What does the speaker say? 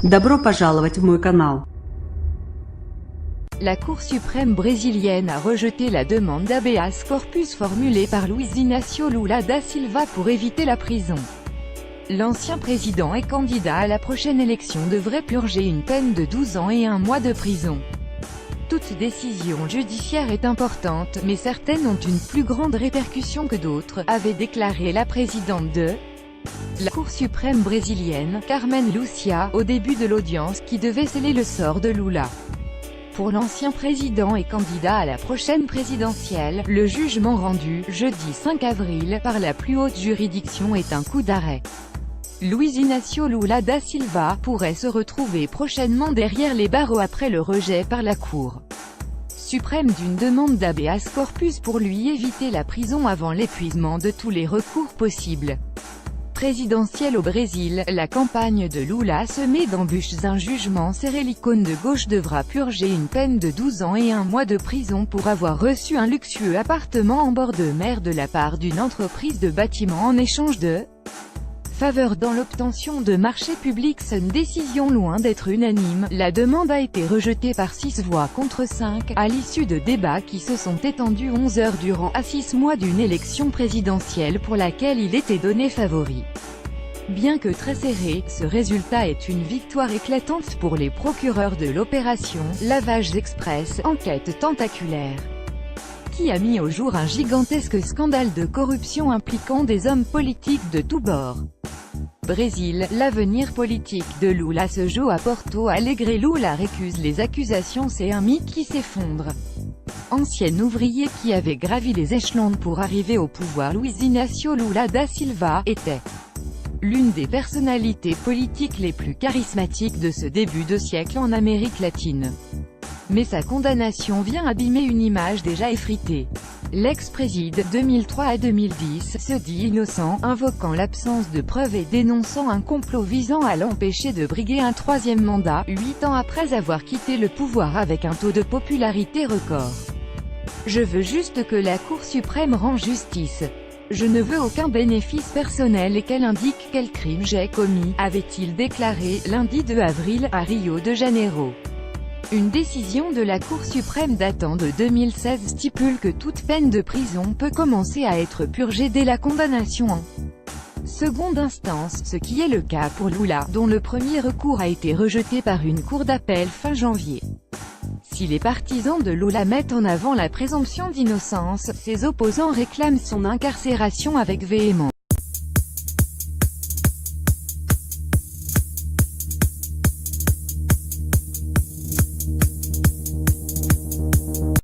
Добро пожаловать в мой канал. La Cour suprême brésilienne a rejeté la demande d'habeas corpus formulée par Luiz Inácio Lula da Silva pour éviter la prison. L'ancien président et candidat à la prochaine élection devrait purger une peine de 12 ans et 1 mois de prison. Toute décision judiciaire est importante, mais certaines ont une plus grande répercussion que d'autres, avait déclaré la présidente de la Cour suprême brésilienne, Carmen Lúcia, au début de l'audience, qui devait sceller le sort de Lula. Pour l'ancien président et candidat à la prochaine présidentielle, le jugement rendu, jeudi 5 avril, par la plus haute juridiction est un coup d'arrêt. Luiz Inácio Lula da Silva pourrait se retrouver prochainement derrière les barreaux après le rejet par la Cour suprême d'une demande d'habeas corpus pour lui éviter la prison avant l'épuisement de tous les recours possibles. Présidentielle au Brésil, la campagne de Lula semée d'embûches. Un jugement serré. L'icône de gauche devra purger une peine de 12 ans et 1 mois de prison pour avoir reçu un luxueux appartement en bord de mer de la part d'une entreprise de bâtiment en échange de faveur dans l'obtention de marchés publics. Une décision loin d'être unanime, la demande a été rejetée par 6 voix contre 5, à l'issue de débats qui se sont étendus 11 heures durant, à 6 mois d'une élection présidentielle pour laquelle il était donné favori. Bien que très serré, ce résultat est une victoire éclatante pour les procureurs de l'opération « Lavage Express », enquête tentaculaire qui a mis au jour un gigantesque scandale de corruption impliquant des hommes politiques de tous bords. Brésil, l'avenir politique de Lula se joue à Porto Alegre. Lula récuse les accusations. C'est un mythe qui s'effondre. Ancien ouvrier qui avait gravi les échelons pour arriver au pouvoir, Luiz Inácio Lula da Silva était l'une des personnalités politiques les plus charismatiques de ce début de siècle en Amérique latine. Mais sa condamnation vient abîmer une image déjà effritée. L'ex-préside, 2003 à 2010, se dit innocent, invoquant l'absence de preuves et dénonçant un complot visant à l'empêcher de briguer un 3e mandat, 8 ans après avoir quitté le pouvoir avec un taux de popularité record. Je veux juste que la Cour suprême rende justice. Je ne veux aucun bénéfice personnel et qu'elle indique quel crime j'ai commis, avait-il déclaré, lundi 2 avril, à Rio de Janeiro. Une décision de la Cour suprême datant de 2016 stipule que toute peine de prison peut commencer à être purgée dès la condamnation en seconde instance, ce qui est le cas pour Lula, dont le premier recours a été rejeté par une cour d'appel fin janvier. Si les partisans de Lula mettent en avant la présomption d'innocence, ses opposants réclament son incarcération avec véhémence.